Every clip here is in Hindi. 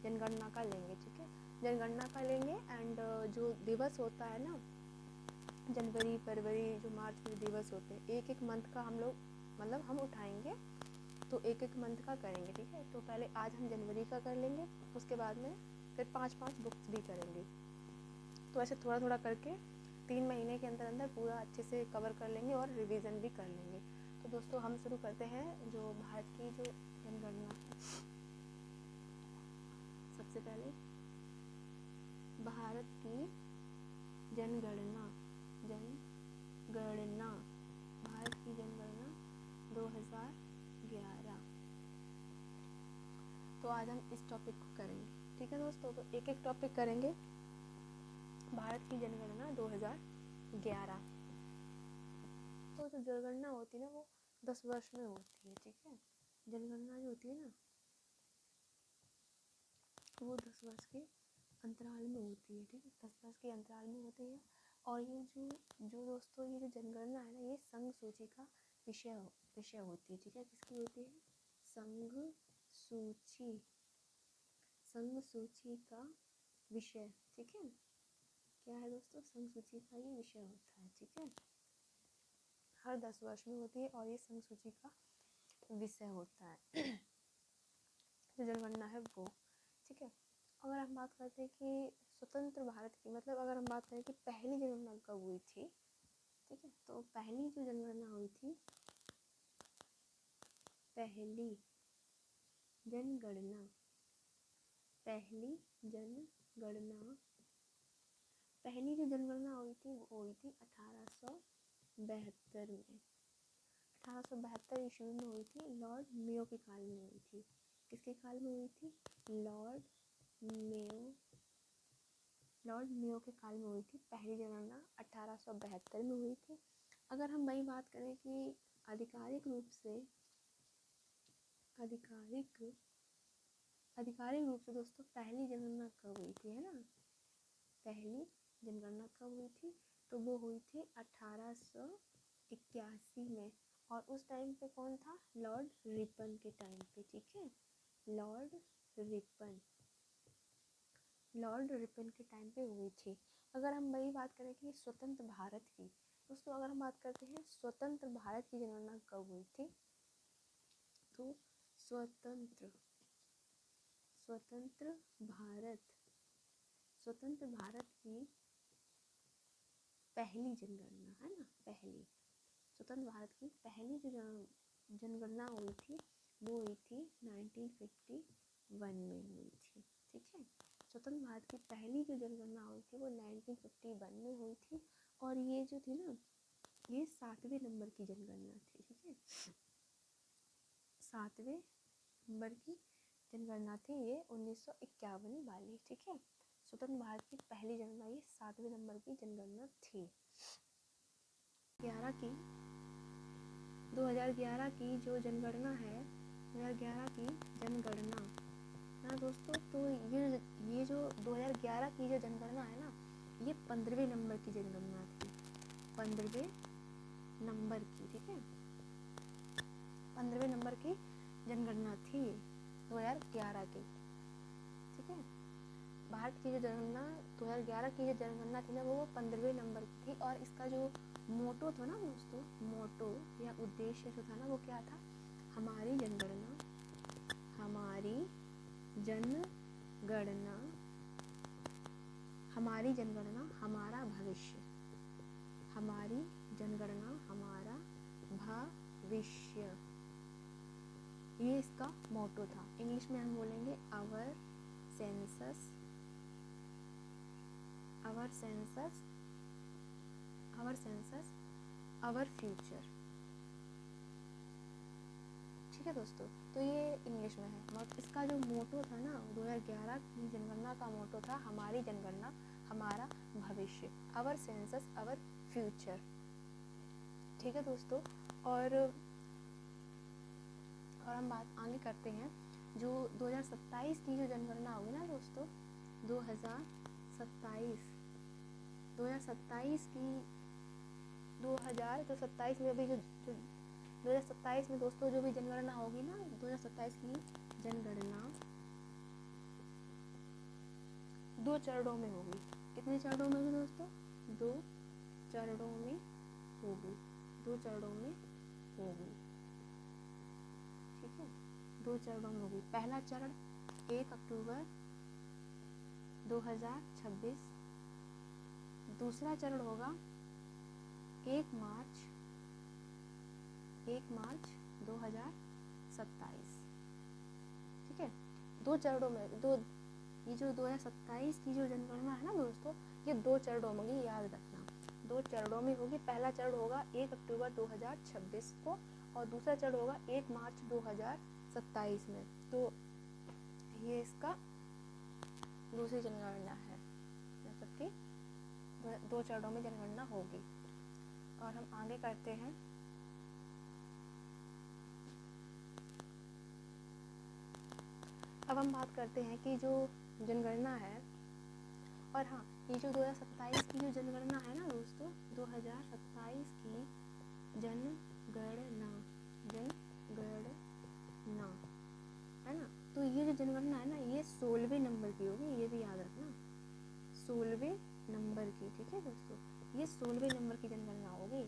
जनगणना का लेंगे, ठीक है, जनगणना का लेंगे। एंड जो दिवस होता है ना, जनवरी फरवरी जो मार्च में दिवस होते हैं, एक एक मंथ का हम लोग मतलब हम उठाएंगे, तो एक एक मंथ का करेंगे, ठीक है। तो पहले आज हम जनवरी का कर लेंगे, उसके बाद में फिर 5-5 बुक्स भी करेंगे। तो ऐसे थोड़ा थोड़ा करके 3 महीने के अंदर अंदर पूरा अच्छे से कवर कर लेंगे और रिवीजन भी कर लेंगे। तो दोस्तों हम शुरू करते हैं जो भारत की जो जनगणना। सबसे पहले भारत की जनगणना, भारत की जनगणना 2011। तो आज हम इस टॉपिक को करेंगे, ठीक है दोस्तों। तो एक एक टॉपिक करेंगे। भारत की जनगणना 2011। तो जो जनगणना होती है ना वो 10 वर्ष में होती है, ठीक है। जनगणना जो होती है ना वो 10 वर्ष के अंतराल में होती है, ठीक है, 10 वर्ष के अंतराल में होती है। और ये जो दोस्तों ये जो जनगणना है ना, ये संघ सूची का विषय होती है, ठीक है। किसकी होती है? संघ सूची का विषय, ठीक है। क्या है दोस्तों? संघ सूची का ये विषय होता है, ठीक है। हर 10 वर्ष में होती है और ये संघ सूची का विषय होता है जो जनगणना है वो, ठीक है। अगर हम बात करते हैं कि स्वतंत्र भारत की, मतलब अगर हम बात करें कि पहली जनगणना कब हुई थी, ठीक है, तो पहली जो जनगणना हुई थी, पहली जनगणना जो जनगणना हुई थी वो हुई थी 1872 में। 1872 ईस्वी में हुई थी, लॉर्ड मेयो के काल में हुई थी। किसके काल में हुई थी? लॉर्ड मेयो के काल में हुई थी। पहली जनगणना 1872 में हुई थी। अगर हम वही बात करें कि आधिकारिक रूप से दोस्तों पहली जनगणना कब हुई थी, है ना, पहली जनगणना कब हुई थी? तो वो हुई थी 1881 में। और उस टाइम पे कौन था? लॉर्ड रिपन के टाइम पे, ठीक है, लॉर्ड रिपन के टाइम पे हुई थी। अगर हम वही बात करें कि स्वतंत्र भारत की, दोस्तों अगर हम बात करते हैं स्वतंत्र भारत की जनगणना कब हुई थी, तो स्वतंत्र भारत की पहली जनगणना, है ना, स्वतंत्र भारत की पहली जो जनगणना हुई थी वो हुई थी 1951 में हुई थी, ठीक है। स्वतंत्र भारत की पहली जो जनगणना हुई थी वो 1951 में हुई थी। और ये जो थी ना, ये 7वें नंबर की जनगणना थी, ठीक है, 7वें नंबर की जनगणना थी ये 1951 वाली, ठीक है। स्वतंत्र भारत की पहली जनगणना ये 7वें नंबर की जनगणना थी। 2011 की जो जनगणना है, 2011 की जनगणना ना दोस्तों, तो ये जो 2011 की जो जनगणना है ना, ये 15वें नंबर की जनगणना थी, 15वें नंबर की, ठीक है, 15वें नंबर की जनगणना थी 2011 की, ठीक है। भारत की जो जनगणना 2011 की जो जनगणना थी ना वो 15वें नंबर की थी। और इसका जो मोटो था ना दोस्तों, मोटो या उद्देश्य जो था ना वो क्या था? हमारी जनगणना हमारा भविष्य, हमारी जनगणना हमारा भविष्य, ये इसका मोटो था। इंग्लिश में हम बोलेंगे आवर सेंसस आवर फ्यूचर, ठीक है दोस्तों। तो ये इंग्लिश में है। मगर इसका जो मोटो था ना 2011 की जनगणना का मोटो था हमारी जनगणना हमारा भविष्य, आवर सेंसस आवर फ्यूचर, ठीक है दोस्तों। और हम बात आगे करते हैं जो 2027 की जो जनगणना होगी ना दोस्तों, 2027 की 2027 में अभी जो 2027 में दोस्तों जो भी जनगणना होगी ना, 2027 की जनगणना 2 चरणों में होगी। कितने चरणों में होगी दोस्तों? 2 चरणों में होगी, 2 चरणों में होगी, ठीक है, 2 चरणों में होगी। पहला चरण 1 अक्टूबर 2026, दूसरा चरण होगा 1 मार्च 2027, ठीक है। 2 चरणों में, ये जो 2027 की जो जनगणना है ना दोस्तों, ये 2 चरणों में होगी, याद रखना 2 चरणों में होगी। पहला चरण होगा 1 अक्टूबर 2026 को और दूसरा चरण होगा 1 मार्च 2027 में। तो ये इसका दूसरी जनगणना है, मतलब कि 2 चरणों में जनगणना होगी। और हम आगे करते हैं। अब हम बात करते हैं कि जो जनगणना है, और हाँ, ये जो 2027 की जो जनगणना है ना दोस्तों, 2027 की जनगणना है ना, तो ये जो जनगणना है ना, ये 16वें नंबर की होगी, ये भी याद रखना, 16वें नंबर की, ठीक है दोस्तों, ये 16वें नंबर की जनगणना होगी।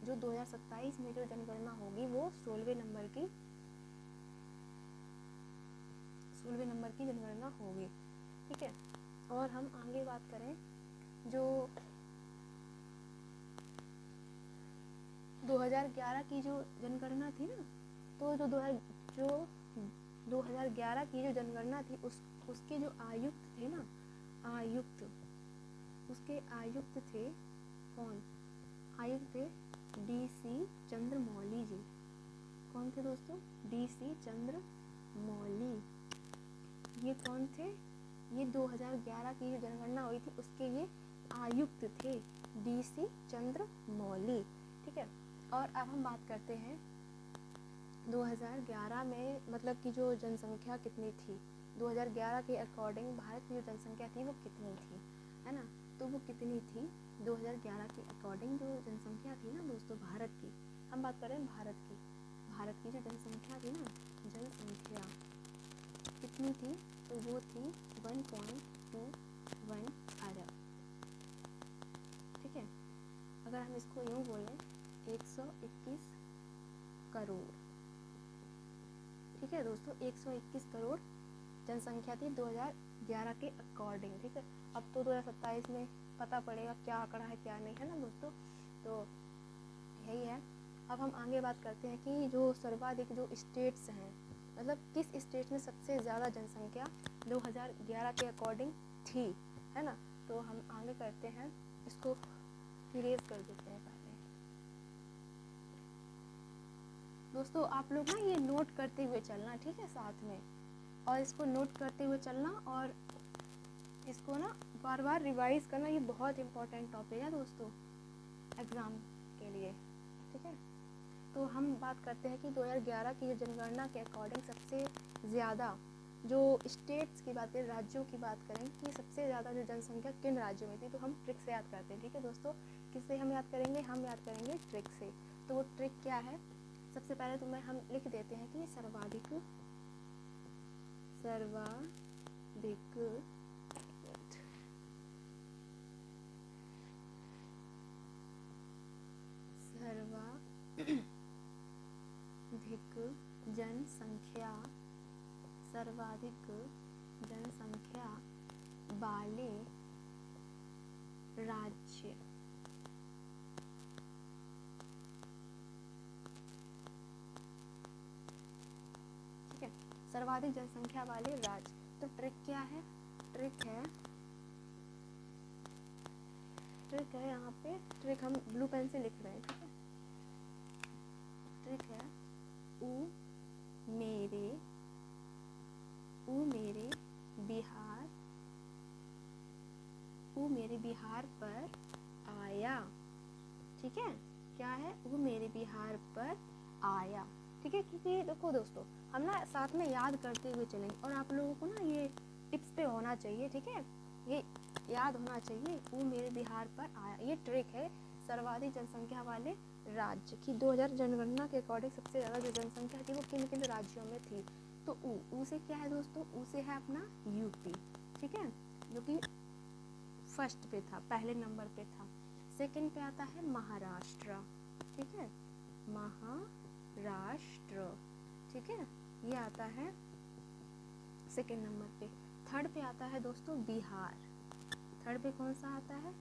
जो 2027 में जो जनगणना होगी वो 16वें नंबर की जनगणना होगी, ठीक है। और हम आगे बात करें, जो 2011 की जो जनगणना थी ना, तो जो 2011 की जो जनगणना थी, उसके जो आयुक्त थे ना, उसके आयुक्त थे कौन? आयुक्त थे DC चंद्रमौली जी। कौन थे दोस्तों? DC चंद्रमौली। ये कौन थे? ये 2011 की जो जनगणना हुई थी उसके ये आयुक्त थे, DC चंद्रमौली, ठीक है। और अब हम बात करते हैं 2011 में, मतलब कि जो जनसंख्या कितनी थी, 2011 के अकॉर्डिंग भारत की जो जनसंख्या थी वो कितनी थी, है ना, तो वो कितनी थी 2011 के अकॉर्डिंग जो जनसंख्या थी ना दोस्तों भारत की, हम बात करें भारत की जो जनसंख्या थी ना, जनसंख्या कितनी थी, तो वो थी 1.21 अरब, ठीक है। अगर हम इसको यूँ बोलें 121 करोड़, ठीक है दोस्तों, 121 करोड़ जनसंख्या थी 2011 के अकॉर्डिंग, ठीक है। अब तो 2027 में पता पड़ेगा क्या आंकड़ा है क्या नहीं, है ना दोस्तों, तो यही है। अब हम आगे बात करते हैं कि जो सर्वाधिक जो स्टेट्स हैं, मतलब किस स्टेट में सबसे ज़्यादा जनसंख्या 2011 के अकॉर्डिंग थी, है ना, तो हम आगे करते हैं, इसको इरेज कर देते हैं पहले। दोस्तों आप लोग ना ये नोट करते हुए चलना, ठीक है, साथ में, और इसको नोट करते हुए चलना और इसको ना बार बार रिवाइज करना, ये बहुत इंपॉर्टेंट टॉपिक है दोस्तों एग्ज़ाम के लिए, ठीक है। तो हम बात करते हैं कि 2011 की जो जनगणना के अकॉर्डिंग सबसे ज़्यादा जो स्टेट्स की बात करें, राज्यों की बात करें कि सबसे ज़्यादा जो जनसंख्या किन राज्यों में थी, तो हम ट्रिक से याद करते हैं, ठीक है दोस्तों। किससे हम याद करेंगे? हम याद करेंगे ट्रिक से। तो वो ट्रिक क्या है? सबसे पहले तो हम लिख देते हैं कि सर्वाधिक सर्वाधिक जनसंख्या वाले राज्य, ठीक है, सर्वाधिक जनसंख्या वाले राज्य। तो ट्रिक क्या है? ट्रिक है यहाँ पे, ट्रिक हम ब्लू पेन से लिख रहे हैं, ठीक है। ट्रिक है ऊ मेरे बिहार पर आया, ठीक है। क्या है? वो मेरे बिहार पर आया, ठीक है। क्योंकि देखो दोस्तों, हम ना साथ में याद करते हुए चलेंगे और आप लोगों को ना ये टिप्स पे होना चाहिए, ठीक है, ये याद होना चाहिए। वो मेरे बिहार पर आया, ये ट्रिक है सर्वाधिक जनसंख्या वाले राज्य की। 2000 जनगणना के अकॉर्डिंग सबसे ज़्यादा जो जनसंख्या थी वो किन किन राज्यों में थी, तो ऊ से क्या है दोस्तों? ऊ से है अपना यूपी, ठीक है। जो कि फर्स्ट पे था, पहले नंबर पे था। सेकंड पे आता है महाराष्ट्र, ठीक है, महाराष्ट्र, ठीक है, ये आता है सेकंड नंबर पे। थर्ड पे आता है दोस्तों बिहार, थर्ड पे कौन सा आता है,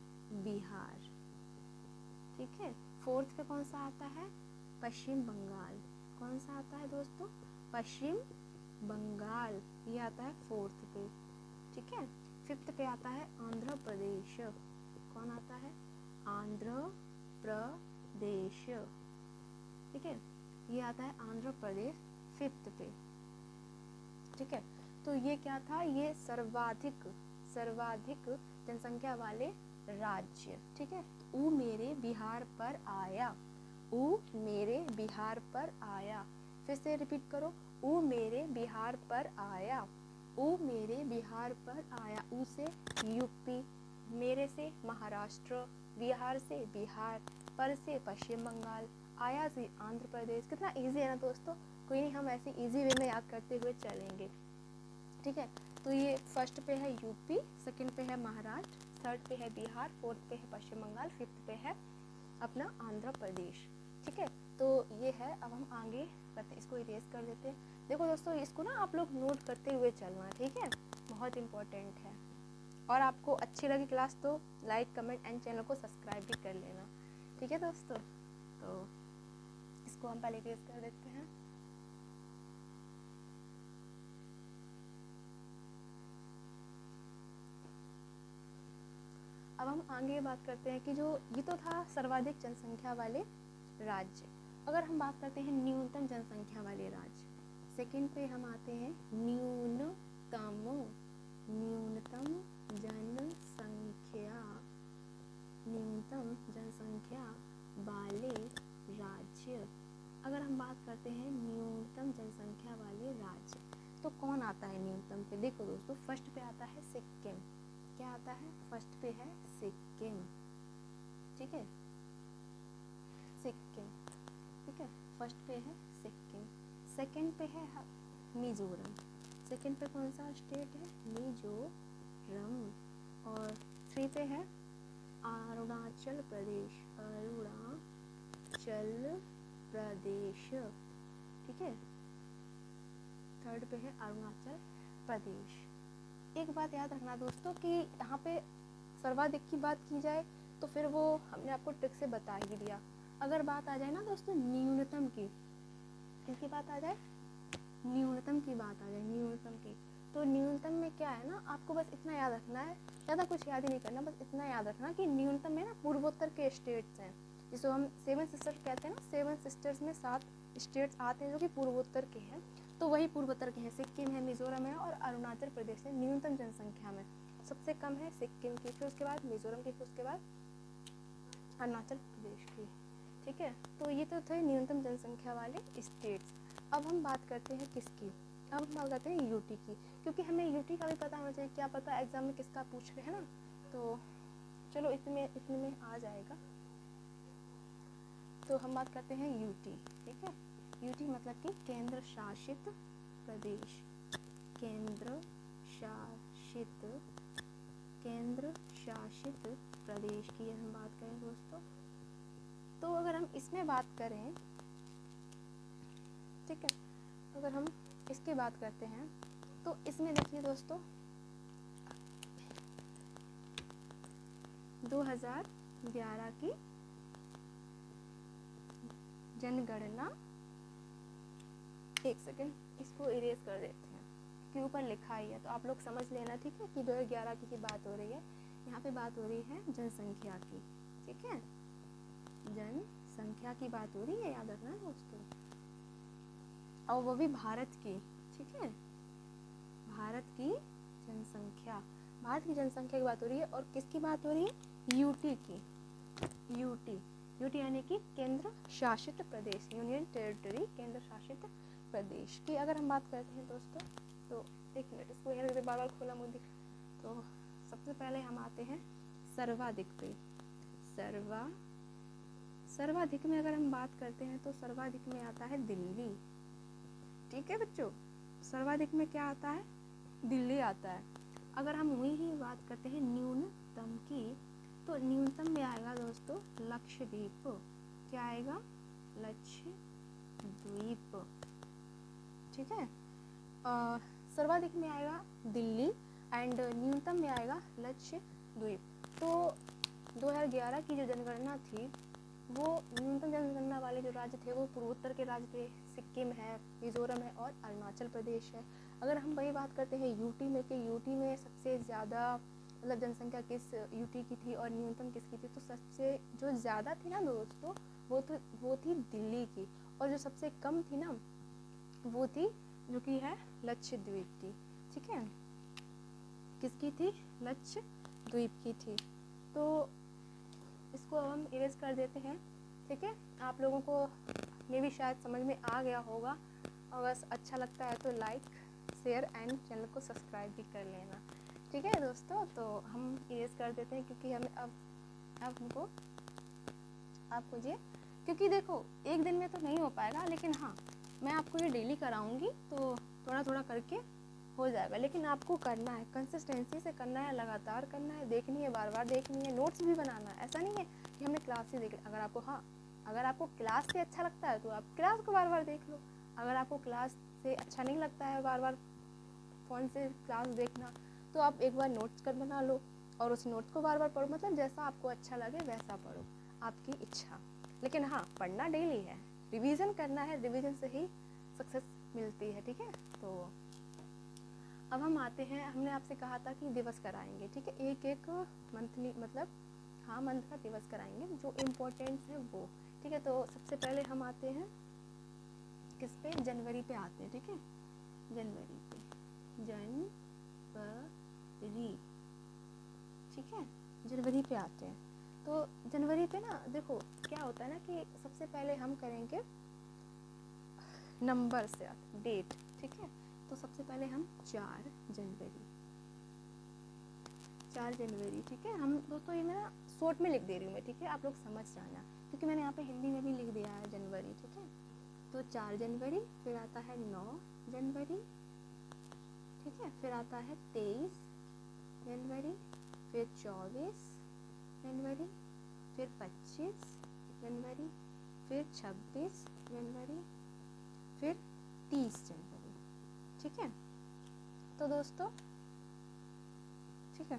बिहार, ठीक है। फोर्थ पे कौन सा आता है, पश्चिम बंगाल, कौन सा आता है दोस्तों, पश्चिम बंगाल, ये आता है फोर्थ पे, ठीक है। फिफ्थ पे आता है आंध्र प्रदेश, कौन आता है, आंध्र प्रदेश, ठीक है, ये आता है आंध्र प्रदेश फिफ्थ पे, ठीक है। तो ये क्या था, ये सर्वाधिक जनसंख्या वाले राज्य, ठीक है। ऊ मेरे बिहार पर आया, ऊ मेरे बिहार पर आया, फिर से रिपीट करो, ऊ मेरे बिहार पर आया, ऊ मेरे बिहार पर आया। ऊ से यूपी, मेरे से महाराष्ट्र, बिहार से बिहार, पर से पश्चिम बंगाल, आया से आंध्र प्रदेश। कितना इजी है ना दोस्तों, कोई नहीं, हम ऐसे इजी वे में याद करते हुए चलेंगे, ठीक है। तो ये फर्स्ट पे है यूपी, सेकंड पे है महाराष्ट्र, थर्ड पे है बिहार, फोर्थ पे है पश्चिम बंगाल, फिफ्थ पे है अपना आंध्र प्रदेश, ठीक है। तो ये है, अब हम आगे करते हैं, इसको इरेज कर देते हैं। देखो दोस्तों, इसको ना आप लोग नोट करते हुए चलना, ठीक है, बहुत इंपॉर्टेंट है। और आपको अच्छी लगी क्लास तो लाइक, कमेंट एंड चैनल को सब्सक्राइब भी कर लेना, ठीक है दोस्तों। तो इसको हम पहले इरेज कर देते हैं। अब हम आगे बात करते हैं कि जो ये तो था सर्वाधिक जनसंख्या वाले राज्य। अगर हम बात करते हैं न्यूनतम जनसंख्या वाले राज्य, सेकंड पे हम आते हैं न्यूनतम जनसंख्या वाले राज्य। अगर हम बात करते हैं न्यूनतम जनसंख्या वाले राज्य, तो कौन आता है न्यूनतम पे, देखो दोस्तों, फर्स्ट पे आता है सिक्किम, क्या आता है, फर्स्ट पे है सिक्किम, ठीक है, सिक्किम, ठीक है, फर्स्ट पे है सिक्किम। सेकंड पे है मिजोरम, सेकंड पे कौन सा स्टेट है, मिजोरम। और थ्री पे है अरुणाचल प्रदेश, ठीक है, थर्ड पे है अरुणाचल प्रदेश। एक बात याद रखना दोस्तों कि यहाँ पे सर्वाधिक की बात की जाए तो फिर वो हमने आपको ट्रिक से बता ही दिया। अगर बात आ जाए ना दोस्तों न्यूनतम की, किसकी बात आ जाए, न्यूनतम की बात आ जाए, न्यूनतम की, तो न्यूनतम में क्या है ना, आपको बस इतना याद रखना है, ज़्यादा कुछ याद ही नहीं करना, बस इतना याद रखना कि न्यूनतम में ना पूर्वोत्तर के स्टेट्स हैं, जिसको हम सेवन सिस्टर्स कहते हैं ना, सेवन सिस्टर्स में 7 स्टेट्स आते हैं जो कि पूर्वोत्तर के हैं, तो वही पूर्वोत्तर के हैं, सिक्किम है, मिजोरम है और अरुणाचल प्रदेश है। न्यूनतम जनसंख्या में सबसे कम है सिक्किम की, फिर उसके बाद मिजोरम की, फिर उसके बाद अरुणाचल प्रदेश की, ठीक है। तो ये तो थे न्यूनतम जनसंख्या वाले स्टेट्स। अब हम बात करते हैं किसकी, अब हम बात करते हैं यूटी की, क्योंकि हमें यूटी का भी पता होना चाहिए, क्या पता एग्जाम में किसका पूछ रहे हैं ना, तो चलो इतने में आ जाएगा। तो हम बात करते हैं यूटी, ठीक है, यूटी मतलब कि केंद्र शासित प्रदेश, केंद्र शासित प्रदेश की हम बात करें दोस्तों, तो अगर हम इसमें बात करें, ठीक है, अगर हम इसकी बात करते हैं तो इसमें देखिए दोस्तों 2011 की जनगणना, एक सेकेंड इसको इरेज कर देते हैं कि ऊपर लिखा ही है तो आप लोग समझ लेना, ठीक है, कि 2011 की बात हो रही है, यहाँ पे बात हो रही है जनसंख्या की, ठीक है, जनसंख्या की बात हो रही है, याद रखना दोस्तों, और वो भी भारत की, ठीक है, भारत की जनसंख्या, भारत की जनसंख्या की बात हो रही है, और किसकी बात हो रही है, यूटी की, यूटी यानी कि केंद्र शासित प्रदेश, यूनियन टेरिटरी, केंद्र शासित प्रदेश की अगर हम बात करते हैं दोस्तों, तो एक मिनट इसको यहाँ बार बार खोला मुझे दिख, तो सबसे पहले हम आते हैं सर्वाधिक पे, सर्वाधिक में अगर हम बात करते हैं तो सर्वाधिक में आता है दिल्ली, ठीक है बच्चों, सर्वाधिक में क्या आता है, दिल्ली आता है। अगर हम वही ही बात करते हैं न्यूनतम की, तो न्यूनतम में आएगा दोस्तों लक्षद्वीप। क्या आएगा? लक्षद्वीप। ठीक है। सर्वाधिक में आएगा दिल्ली एंड न्यूनतम में आएगा लक्षद्वीप। तो 2011 की जो जनगणना थी वो न्यूनतम जनगणना वाले जो राज्य थे वो पूर्वोत्तर के राज्य थे, सिक्किम है, मिजोरम है और अरुणाचल प्रदेश है। अगर हम वही बात करते हैं यूटी में कि यूटी में सबसे ज़्यादा मतलब जनसंख्या किस यूटी की थी और न्यूनतम किसकी थी, तो सबसे जो ज़्यादा थी ना दोस्तों वो थी दिल्ली की, और जो सबसे कम थी ना वो थी जो कि है लक्षद्वीप की। ठीक है, किसकी थी? लक्षद्वीप की थी। तो इसको अब हम इरेज कर देते हैं। ठीक है, आप लोगों को मे भी शायद समझ में आ गया होगा, और बस अच्छा लगता है तो लाइक शेयर एंड चैनल को सब्सक्राइब भी कर लेना। ठीक है दोस्तों, तो हम इरेज कर देते हैं क्योंकि हमें अब हमको आप मुझे, क्योंकि देखो एक दिन में तो नहीं हो पाएगा, लेकिन हाँ मैं आपको ये डेली कराऊंगी तो थोड़ा थोड़ा करके हो जाएगा। लेकिन आपको करना है, कंसिस्टेंसी से करना है, लगातार करना है, देखनी है, बार बार देखनी है, नोट्स भी बनाना है। ऐसा नहीं है कि हमने क्लास से देख, अगर आपको क्लास से अच्छा लगता है तो आप क्लास को बार बार देख लो। अगर आपको क्लास से अच्छा नहीं लगता है बार बार फ़ोन से क्लास देखना, तो आप एक बार नोट्स कर बना लो और उस नोट्स को बार बार पढ़ो। मतलब जैसा आपको अच्छा लगे वैसा पढ़ो, आपकी इच्छा। लेकिन हाँ, पढ़ना डेली है, रिवीजन करना है, रिवीजन से ही सक्सेस मिलती है। ठीक है, तो अब हम आते हैं, हमने आपसे कहा था कि दिवस कराएंगे। ठीक है, एक एक मंथली मतलब हाँ मंथ का दिवस कराएंगे जो इम्पोर्टेंट है वो। ठीक है, तो सबसे पहले हम आते हैं किस पे? जनवरी पे आते हैं। ठीक है, जनवरी पे, जनवरी। ठीक है, जनवरी पे आते हैं। तो जनवरी पे ना देखो क्या होता है ना कि सबसे पहले हम करेंगे नंबर से डेट। ठीक है, तो सबसे पहले हम 4 जनवरी। ठीक है, हम दोस्तों ये मैं ना शॉर्ट में लिख दे रही हूँ मैं। ठीक है, आप लोग समझ जाना क्योंकि मैंने यहाँ पे हिंदी में भी लिख दिया है जनवरी। ठीक है, तो 4 जनवरी, फिर आता है 9 जनवरी। ठीक है, फिर आता है 23 जनवरी, फिर 24 जनवरी, फिर 25 जनवरी, फिर 26 जनवरी, फिर 30 जनवरी। ठीक है, तो दोस्तों ठीक है,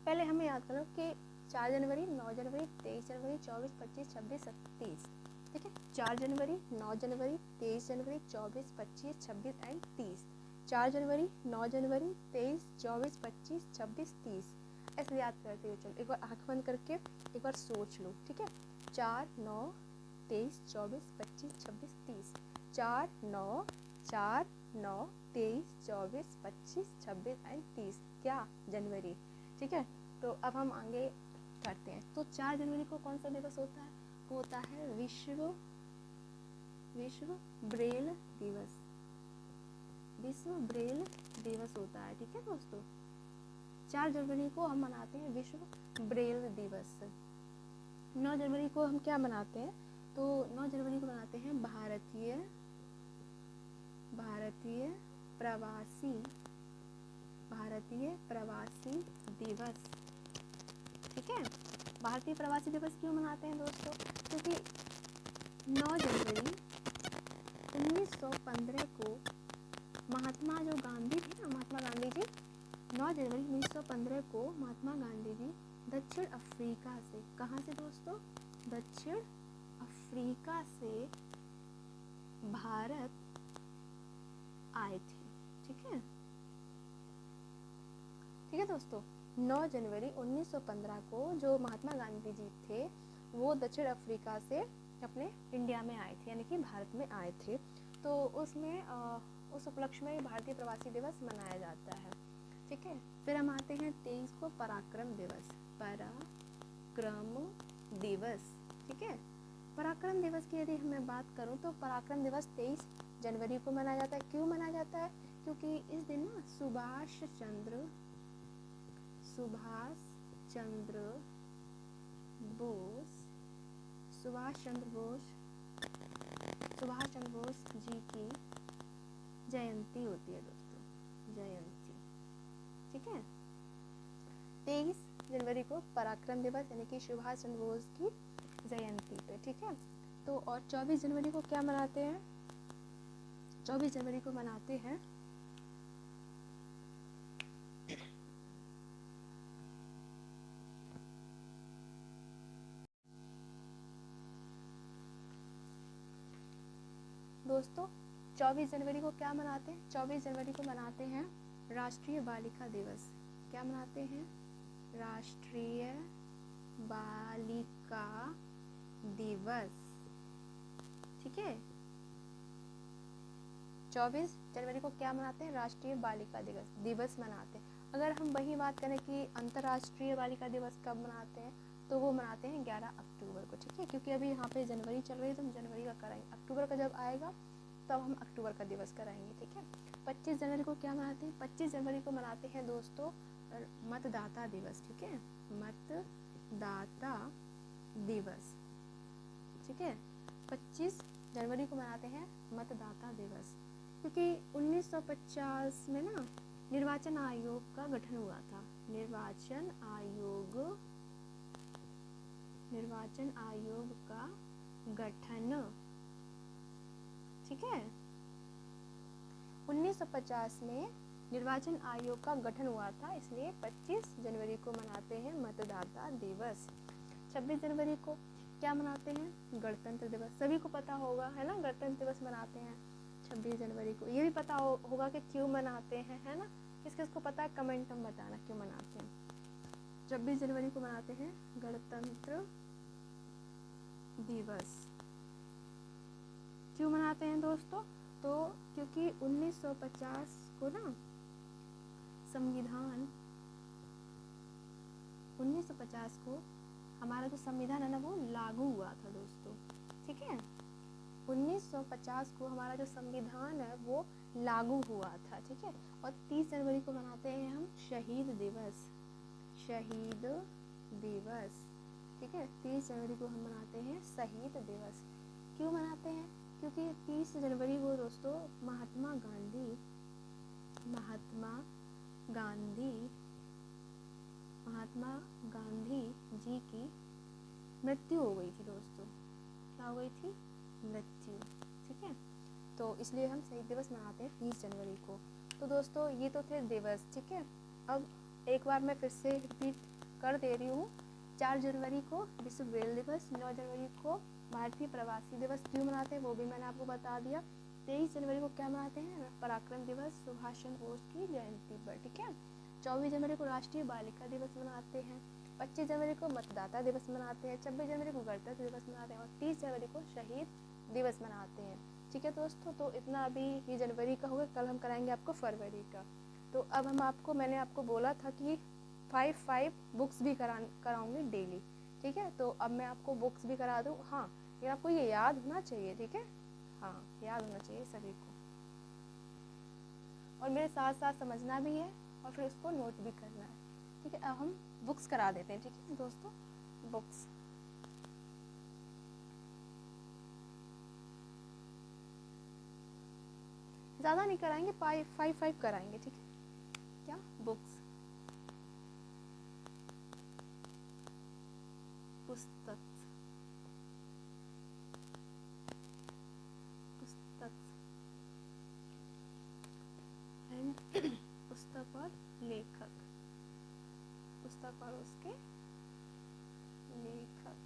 पहले हमें याद करो कि 4 जनवरी, 9 जनवरी, 23 जनवरी, 24, 25, 26, 30। ठीक है, 4 जनवरी, 9 जनवरी, 23 जनवरी, 24, 25, 26 एंड 30। 4 जनवरी, 9 जनवरी, 23, 24, 25, 26, 30। ऐसे याद करते हुए चलो, एक बार आँख बंद करके एक बार सोच लो। ठीक है, 4, 9, 23, 24, 25, 26, 30। 4, 9, 23, 24, 25, 26 एंड 30। क्या? जनवरी। ठीक है, तो अब हम आगे करते हैं। तो 4 जनवरी को कौन सा दिवस होता है? वो होता है विश्व ब्रेल दिवस। विश्व ब्रेल दिवस होता है। ठीक है दोस्तों, 4 जनवरी को हम मनाते हैं विश्व ब्रेल दिवस। 9 जनवरी को हम क्या मनाते हैं? तो 9 जनवरी को मनाते हैं भारतीय प्रवासी दिवस। ठीक है, भारतीय प्रवासी दिवस क्यों मनाते हैं दोस्तों? क्योंकि 9 जनवरी 1915 को महात्मा जो गांधी थे ना, महात्मा गांधी जी, 9 जनवरी 1915 को महात्मा गांधी जी दक्षिण अफ्रीका से, कहाँ से दोस्तों? दक्षिण अफ्रीका से भारत आए थे। ठीक है दोस्तों, 9 जनवरी 1915 को जो महात्मा गांधी जी थे वो दक्षिण अफ्रीका से अपने इंडिया में आए थे, यानी कि भारत में आए थे। तो उसमें उस उपलक्ष्य में भारतीय प्रवासी दिवस मनाया जाता है। ठीक है, फिर हम आते हैं 23 को पराक्रम दिवस। ठीक है, पराक्रम दिवस की यदि मैं बात करूं तो पराक्रम दिवस 23 जनवरी को मनाया जाता है। क्यों मनाया जाता है? क्योंकि इस दिन ना सुभाष चंद्र बोस जी की जयंती होती है दोस्तों, जयंती। जनवरी को पराक्रम दिवस यानी कि सुभाष चंद्र बोस की जयंती पे, ठीक है। तो और 24 जनवरी को क्या मनाते हैं? 24 जनवरी को मनाते हैं दोस्तों 24 जनवरी को क्या मनाते हैं? 24 जनवरी को मनाते हैं राष्ट्रीय बालिका दिवस। क्या मनाते हैं? राष्ट्रीय बालिका दिवस, ठीक है। 24 जनवरी को क्या मनाते हैं? राष्ट्रीय बालिका दिवस मनाते हैं। अगर हम वही बात करें कि अंतर्राष्ट्रीय बालिका दिवस कब मनाते हैं, तो वो मनाते हैं 11 अक्टूबर को, ठीक है। क्योंकि अभी यहाँ पे जनवरी चल रही है तो हम जनवरी का कराएंगे, अक्टूबर का जब आएगा तब हम अक्टूबर का दिवस कराएंगे, ठीक है। 25 जनवरी को क्या मनाते हैं? 25 जनवरी को मनाते हैं दोस्तों मतदाता दिवस, ठीक है। मतदाता दिवस, ठीक है। 25 जनवरी को मनाते हैं मतदाता दिवस, क्योंकि 1950 में ना निर्वाचन आयोग का गठन हुआ था। निर्वाचन आयोग का गठन, ठीक है। 1950 में निर्वाचन आयोग का गठन हुआ था, इसलिए 25 जनवरी को मनाते हैं मतदाता दिवस। 26 जनवरी को क्या मनाते हैं? गणतंत्र दिवस। सभी को पता होगा, है ना, गणतंत्र दिवस मनाते हैं 26 जनवरी को। ये भी पता होगा कि क्यों मनाते हैं, है ना। किस किस को पता है कमेंट में बताना क्यों मनाते हैं। 26 जनवरी को मनाते हैं गणतंत्र दिवस। क्यों मनाते हैं दोस्तों? तो क्योंकि 1950 को ना संविधान, 1950 को हमारा जो संविधान है ना वो लागू हुआ था दोस्तों, ठीक है। 1950 को हमारा जो संविधान है वो लागू हुआ था, ठीक है। और 30 जनवरी को मनाते हैं हम शहीद दिवस, शहीद दिवस, ठीक है। 30 जनवरी को हम मनाते हैं शहीद दिवस। क्यों मनाते हैं? क्योंकि 30 जनवरी को दोस्तों महात्मा गांधी जी की मृत्यु हो गई थी दोस्तों। क्या हो गई थी? मृत्यु, ठीक है। तो इसलिए हम शहीद दिवस मनाते हैं 30 जनवरी को। तो दोस्तों ये तो थे दिवस, ठीक है। अब एक बार मैं फिर से रिपीट कर दे रही हूँ। 4 जनवरी को विश्व ब्रेल दिवस, 9 जनवरी को भारतीय प्रवासी दिवस क्यों मनाते हैं वो भी मैंने आपको बता दिया। 23 जनवरी को क्या मनाते हैं? पराक्रम दिवस, सुभाष चंद्र बोस की जयंती पर, ठीक है। 24 जनवरी को राष्ट्रीय बालिका दिवस मनाते हैं। 25 जनवरी को मतदाता दिवस मनाते हैं। 26 जनवरी को गणतंत्र दिवस मनाते हैं और 30 जनवरी को शहीद दिवस मनाते हैं, ठीक है दोस्तों। तो इतना अभी ये जनवरी का होगा, कल हम कराएंगे आपको फरवरी का। तो अब हम मैंने आपको बोला था कि 5 बुक्स भी कराऊंगी डेली, ठीक है। तो अब मैं आपको बुक्स भी करा दूँ, हाँ, लेकिन आपको ये याद होना चाहिए, ठीक है। हाँ, याद होना चाहिए सभी को, और मेरे साथ साथ समझना भी है और फिर उसको नोट भी करना है, ठीक है। अब हम बुक्स करा देते हैं, ठीक है दोस्तों। बुक्स ज़्यादा नहीं कराएंगे, 5 कराएंगे, ठीक है। क्या? बुक्स, पुस्तक एंड पुस्तक और लेखक, पुस्तक और उसके लेखक,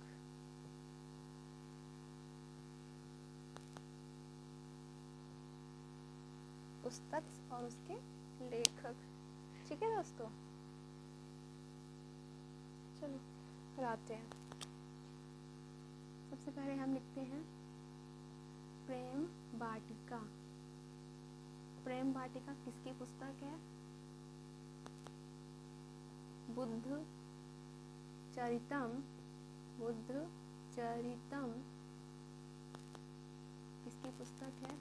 पुस्तक और उसके लेखक, ठीक है दोस्तों। चलो कराते हैं। सबसे पहले हम लिखते हैं प्रेम वाटिका। प्रेम वाटिका किसकी पुस्तक है? बुद्ध चरितम, बुद्ध चरितम किसकी पुस्तक है?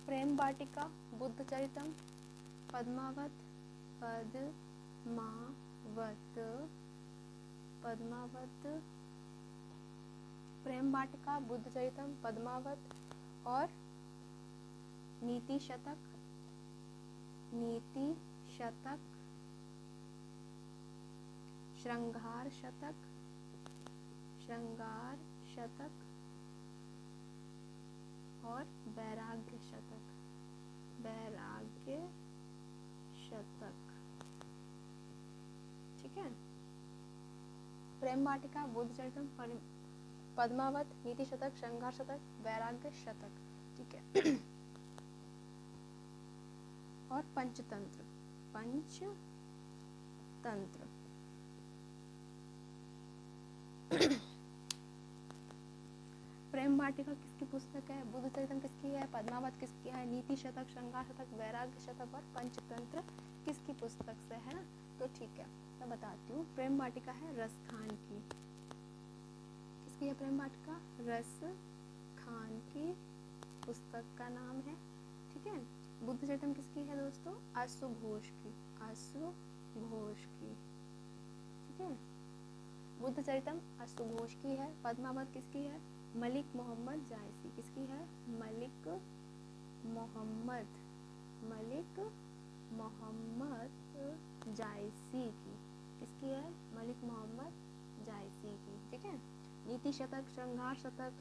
प्रेम वाटिका, बुद्ध चरितम, पद्मावत, पद्मावत, प्रेम वाटिका, बुद्ध चरितम, पद्मावत और नीति शतक, श्रृंगार शतक, श्रृंगार शतक और वैराग्य शतक, वैराग्य शतक। ठीक है। प्रेम वाटिका, बुद्ध चरितम, पद्मावत, नीति शतक, श्रृंगार शतक, वैराग्य शतक। ठीक है। और पंचतंत्र, पंचतंत्र। प्रेम वाटिका किसकी पुस्तक है? बुद्ध चरितम किसकी है? पद्मावत किसकी है? नीति शतक, श्रृंगार शतक, वैराग्य शतक और पंचतंत्र किसकी पुस्तक से है ना? तो ठीक है, मैं बताती हूँ। प्रेम वाटिका है रसखान की। किसकी है प्रेम वाटिका? रसखान की पुस्तक का नाम है। ठीक है। बुद्ध चरितम किसकी है दोस्तों? आशु घोष की, आशु घोष की। ठीक है। बुद्ध चरितम आशु घोष की है। पद्मावत किसकी है? मलिक मोहम्मद जायसी। किसकी है? मलिक मोहम्मद, मलिक मोहम्मद जायसी की। किसकी है? मलिक मोहम्मद जायसी की। ठीक है। नीति शतक, श्रृंगार शतक,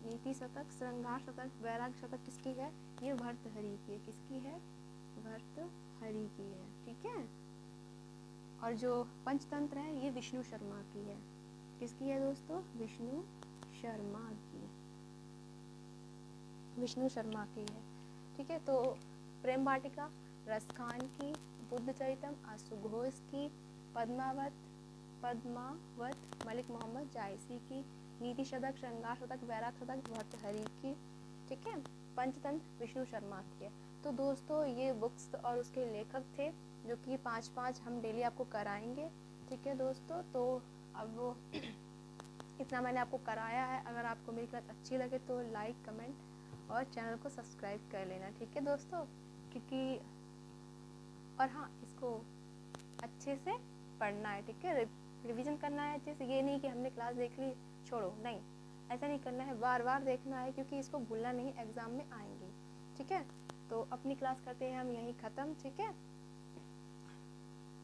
नीति शतक, श्रृंगार शतक, वैराग्य शतक किसकी है? ये भर्तृहरि की है। किसकी है? भर्तृहरि की है। ठीक है। और जो पंचतंत्र है ये विष्णु शर्मा की है। किसकी है दोस्तों? विष्णु शर्मा की, विष्णु शर्मा की है। ठीक है। तो प्रेम वाटिका रसखान की, बुद्ध चरितम आशु घोष की, पद्मावत मलिक मोहम्मद जायसी की, नीति शतक, श्रृंगार शतक, वैराग्य शतक भर्तृहरि की। ठीक है। पंचतंत्र विष्णु शर्मा की है। तो दोस्तों ये बुक्स और उसके लेखक थे, जो कि 5-5 हम डेली आपको कराएंगे। ठीक है दोस्तों। तो अब वो इतना मैंने आपको कराया है। अगर आपको मेरी क्लास अच्छी लगे तो लाइक, कमेंट और चैनल को सब्सक्राइब कर लेना। ठीक है दोस्तों। क्योंकि और हाँ, इसको अच्छे से पढ़ना है। ठीक है। रिवीजन करना है अच्छे से। ये नहीं कि हमने क्लास देख ली छोड़ो, नहीं, ऐसा नहीं करना है। बार बार देखना है, क्योंकि इसको भूलना नहीं, एग्जाम में आएंगे। ठीक है। तो अपनी क्लास करते हैं हम यहीं ख़त्म। ठीक है।